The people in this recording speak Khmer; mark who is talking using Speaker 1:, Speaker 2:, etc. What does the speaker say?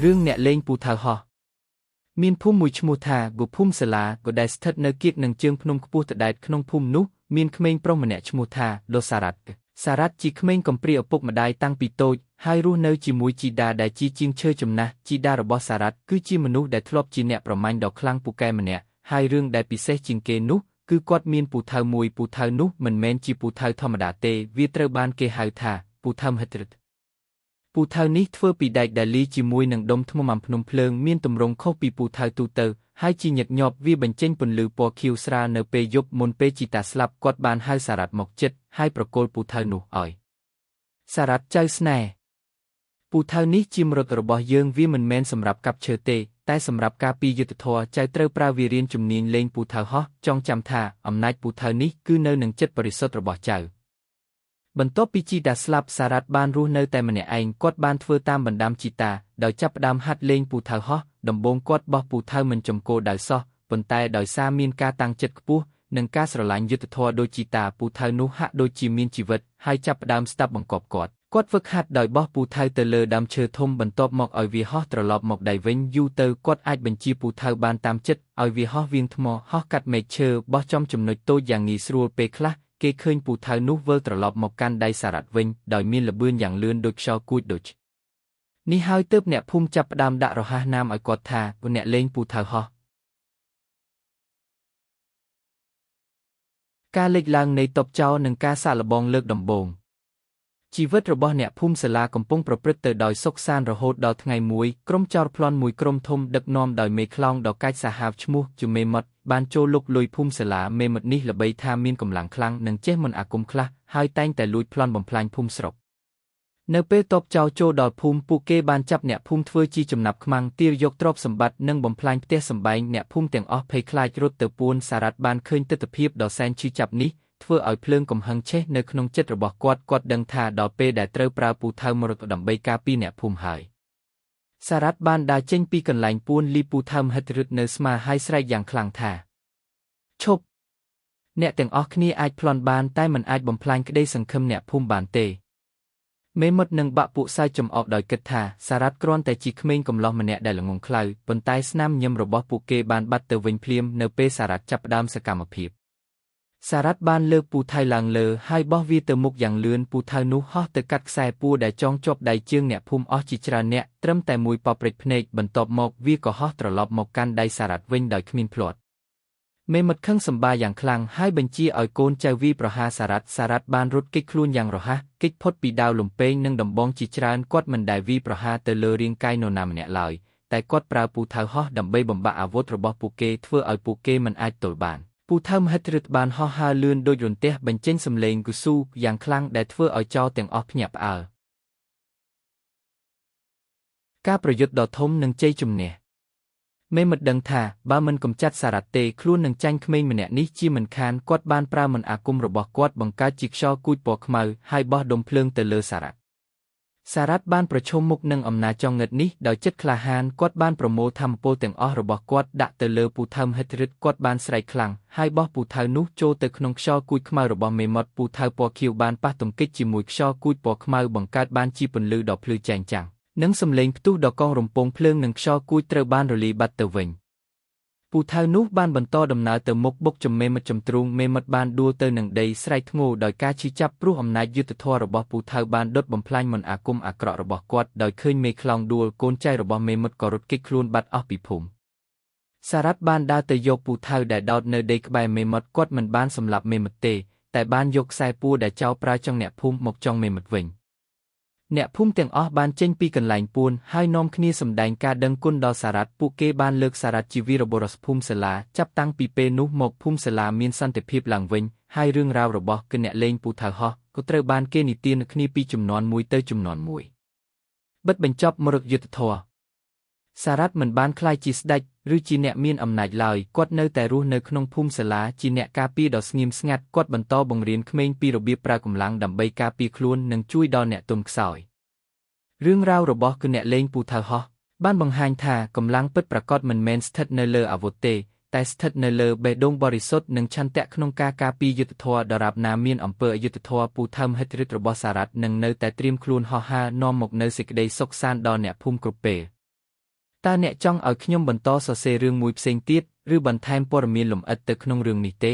Speaker 1: រឿងអ្នកលេងពូថៅហោះមានភូមិមួយឈ្មោះថាបុភូមិសាលាក៏ដែលស្ថិតនៅគៀកនឹងជើងភ្នំខ្ពស់ដដែលក្នុងភូមិនោះមានក្មេងប្រុសម្នាក់ឈ្មោះថាលោកសារ៉ាត់សារ៉ាត់ជាក្មេងកំព្រាឪពុកម្ដាយតាំងពីតូចហើយរស់នៅជាមួយជីដាដែលជាជាងឈើចំណាស់ជីដារបស់សារ៉ាត់គឺជាមនុស្សដែលធ្លាប់ជាអ្នកប្រមាញ់ដ៏ខ្លាំងពូកែម្នាក់ហើយរឿងដែលពិសេសជាងគេនោះគឺគាត់មានពូថៅមួយពូថៅនោះមិនមែនជាពូថៅធម្មតាទេវាត្រូវបានគេហៅថាពូថៅហិតរិតពូថៅនេះធ្វើពីដែកដែលលាយជាមួយនឹងដុំថ្មអំភ្នំភ្លើងមានទម្រង់ខុសពីពូថៅទូទៅហើយជាញឹកញាប់វាបញ្ចេញពន្លឺពណ៌ខៀវស្រាលនៅពេលយប់មុនពេលជីតាស្លាប់គាត់បានហៅសារ៉ាត់មកជិតហើយប្រគល់ពូថៅនោះឲ្យសារ៉ាត់ចៅស្នេហ៍ពូថៅនេះជាមរតករបស់យើងវាមិនមែនសម្រាប់កាប់ឈើទេតែសម្រាប់ការពារយុទ្ធធម៌ចៅត្រូវប្រើវារៀនជំនាញលេងពូថៅហោះចងចាំថាអំណាចពូថៅនេះគឺនៅនឹងចិត្តបរិសុទ្ធរបស់ចៅបន្ទាប់ពីជីតាស្លាប់សារ៉ាត់បានរស់នៅតែម្នាក់ឯងគាត់បានធ្វើតាមបណ្ដាំជីតាដោយចាប់ផ្ដើមហាត់លេងពូថៅហោះដំបូងគាត់បោះពូថៅមិនចំគោលដៅសោះប៉ុន្តែដោយសារមានការតាំងចិត្តខ្ពស់និងការស្រឡាញ់យុទ្ធធម៌ដូចជីតាពូថៅនោះហាក់ដូចជាមានជីវិតហើយចាប់ផ្ដើមស្ដាប់បង្គាប់គាត់ហ្វឹកហាត់ដោយបោះពូថៅទៅលើដើមឈើធំបន្ទាប់មកឲ្យវាហោះត្រឡប់មកដៃវិញយូរទៅគាត់អាចបញ្ជាពូថៅបានតាមចិត្តឲ្យវាហោះវាងថ្មហោះកាត់មែកឈើបោះចំចំណុចតូចយ៉ាងងាយស្រួលពេលខ្លះគេឃើញពូថៅនោះវិលត្រឡប់មកកាន់ដៃសារ៉ាត់វិញដោយមានល្បឿនយ៉ាងលឿនដូចខ្យល់គួចដូចនេះហើយទើបអ្នកភូមិចាប់ផ្ដើមដាក់រហ័សនាមឲ្យគាត់ថាអ្នកលេងពូថៅហោះការលេចឡើងនៃតបចោលនិងការសាកល្បងលើកដំបូងជីវិតរបស់អ្នកភូមិសាលាកំពុងប្រព្រឹត្តទៅដោយសុខសាន្តរហូតដល់ថ្ងៃមួយក្រុមចោរប្លន់មួយក្រុមធំដឹកនាំដោយមេខ្លោងដ៏កាចសាហាវឈ្មោះជមេមត់បានចូលលុកលុយភូមិសាលាមេមត់នេះល្បីថាមានកម្លាំងខ្លាំងនិងចេះមន្តអាគមខ្លះហើយតែងតែលួចប្លន់បំផ្លាញភូមិស្រុកនៅពេលតបចោរចូលដល់ភូមិពួកគេបានចាប់អ្នកភូមិធ្វើជាចំណាប់ខ្មាំងទារយកទ្រព្យសម្បត្តិនិងបំផ្លាញផ្ទះសម្បែងអ្នកភូមិទាំងអស់ភ័យខ្លាចរត់ទៅពួនសារ៉ាត់បានឃើញទិដ្ឋភាពដ៏សែនឈឺចាប់នេះធ្វើឲ្យភ្លើងកំហឹងឆេះនៅក្នុងចិត្តរបស់គាត់ដឹងថាដល់ពេលដែលត្រូវប្រើពូថៅមរតកដើម្បីការពារអ្នកភូមិហើយសារ៉ាត់បានដើរចេញពីកន្លែងពួនលីពូថៅហិតរឹតនៅស្មាហើយស្រែកយ៉ាងខ្លាំងថាឈប់អ្នកទាំងអស់គ្នាអាចប្លន់បានតែមិនអាចបំផ្លាញក្តីសង្ឃឹមអ្នកភូមិបានទេមេមត់នឹងបាក់ពួកសើចចំអកដោយគិតថាសារ៉ាត់គ្រាន់តែជាក្មេងកំឡោះម្នាក់ដែលល្ងងខ្លៅប៉ុន្តែស្នាមញញឹមរបស់ពួកគេបានបាត់ទៅវិញភ្លាមនៅពេលសារ៉ាត់ចាប់ផ្ដើមសកម្មភាពសារ៉ាត់បានលើកពូថៅឡើងលើហើយបោះវាទៅមុខយ៉ាងលឿនពូថៅនោះហោះទៅកាត់ខ្សែពួរដែលចងជាប់ដៃជើងអ្នកភូមិអស់ជាច្រើនអ្នកត្រឹមតែមួយប៉ព្រិចភ្នែកបន្ទាប់មកវាក៏ហោះត្រឡប់មកកាន់ដៃសារ៉ាត់វិញដោយគ្មានភ្លាត់មេមត់ខឹងសម្បាយ៉ាងខ្លាំងហើយបញ្ជាឲ្យកូនចៅវាយប្រហារសារ៉ាត់បានរត់គេចខ្លួនយ៉ាងរហ័សគេចផុតពីដាវលំពេងនិងដំបងជាច្រើនគាត់មិនដែលវាយប្រហារទៅលើរាងកាយនរណាម្នាក់ឡើយតែគាត់ប្រើពូថៅហោះដើម្បីបំបាក់អាវុធរបស់ពួកគេធ្វើឲ្យពួកគេមិនអាចទល់បានពូថៅមហិតរិទ្ធបានហោះហើរលឿនដូចរន្ទះបញ្ចេញសំឡេងគូស៊ូយ៉ាងខ្លាំងដែលធ្វើឲ្យចោរទាំងអស់ភ្ញាក់ផ្អើលការប្រយុទ្ធដ៏ធំនឹងជ័យជំនះមេមត់ដឹងថាបើមិនកម្ចាត់សារ៉ាត់ទេខ្លួននឹងចាញ់ក្មេងម្នាក់នេះជាមិនខានគាត់បានប្រើមន្តអាគមរបស់គាត់បង្កើតជាខ្យល់គួចពណ៌ខ្មៅហើយបោះដុំភ្លើងទៅលើសារ៉ាត់បានប្រឈមមុខនឹងអំណាចចង្អឹតនេះដោយចិត្តក្លាហានគាត់បានប្រមូលថាមពលទាំងអស់របស់គាត់ដាក់ទៅលើពូថៅហិតរិទ្ធគាត់បានស្រែកខ្លាំងហើយបោះពូថៅនោះចូលទៅក្នុងខ្យល់គួចខ្មៅរបស់មេមត់ពូថៅពណ៌ខៀវបានប៉ះទង្គិចជាមួយខ្យល់គួចពណ៌ខ្មៅបង្កើតបានជាពន្លឺដ៏ភ្លឺចែងចាំងនិងសំឡេងផ្ទុះដ៏កង់រំពងភ្លើងនិងខ្យល់គួចត្រូវបានរលាយបាត់ទៅវិញពូថៅនោះបានបន្តដំណើរទៅមុខបុកចំមេមត់ចំទ្រូងមេមត់បានដួលទៅនឹងដីស្រែកធ្ងោដោយការឈឺចាប់ព្រោះអំណាចយុទ្ធធម៌របស់ពូថៅបានដុតបំផ្លាញមន្តអាគមអាក្រក់របស់គាត់ដោយឃើញមេខ្លោងដួលកូនចៅរបស់មេមត់ក៏រត់គេចខ្លួនបាត់អស់ពីភូមិសារ៉ាត់បានដើរទៅយកពូថៅដែលដោតនៅដីក្បែរមេមត់គាត់មិនបានសម្លាប់មេមត់ទេតែបានយកខ្សែពួរដែលចោរប្រើចង់អ្នកភូមិមកចង់មេមត់វិញអ្នកភូមិទាំងអស់បានចេញពីកន្លែងពួនហើយនាំគ្នាសម្ដែងការដឹងគុណដល់សារ៉ាត់ពួកគេបានលើកសារ៉ាត់ជាវីរបុរសភូមិសាលាចាប់តាំងពីពេលនោះមកភូមិសាលាមានសន្តិភាពឡើងវិញហើយរឿងរ៉ាវរបស់គអ្នកលេងពូថៅហោះក៏ត្រូវបានគេនិទានគ្នាពីជំនាន់មួយទៅជំនាន់មួយបិទបញ្ចប់មរតកយុទ្ធធម៌សារ៉ាត់មិនបានក្លាយជាស្ដេចឬជាអ្នកមានអំណាចឡើយគាត់នៅតែរស់នៅក្នុងភូមិសាលាជាអ្នកការពារដ៏ស្ងៀមស្ងាត់គាត់បន្តបង្រៀនក្មេងពីរបៀបប្រើកម្លាំងដើម្បីការពារខ្លួននិងជួយដល់អ្នកទន់ខ្សោយរឿងរ៉ាវរបស់គអ្នកលេងពូថៅហោះបានបង្ហាញថាកម្លាំងពិតប្រាកដមិនមែនស្ថិតនៅលើអាវុធទេតែស្ថិតនៅលើបេះដូងបរិសុទ្ធនិងឆន្ទៈក្នុងការការពារយុទ្ធធម៌ដរាបណាមានអំពើអយុត្តិធម៌ពូថៅហិតរិទ្ធរបស់សារ៉ាត់នឹងនៅតែត្រៀមខ្លួនហោះហើរនាំមកនូវសេចក្តីសុខសាន្តដល់អ្នកភូមិគ្រប់ពេល តើអ្នកចង់ឲ្យខ្ញុំបន្តសរសេររឿងមួយផ្សេងទៀតឬបន្ថែមព័ត៌មានលម្អិតទៅក្នុងរឿងនេះទេ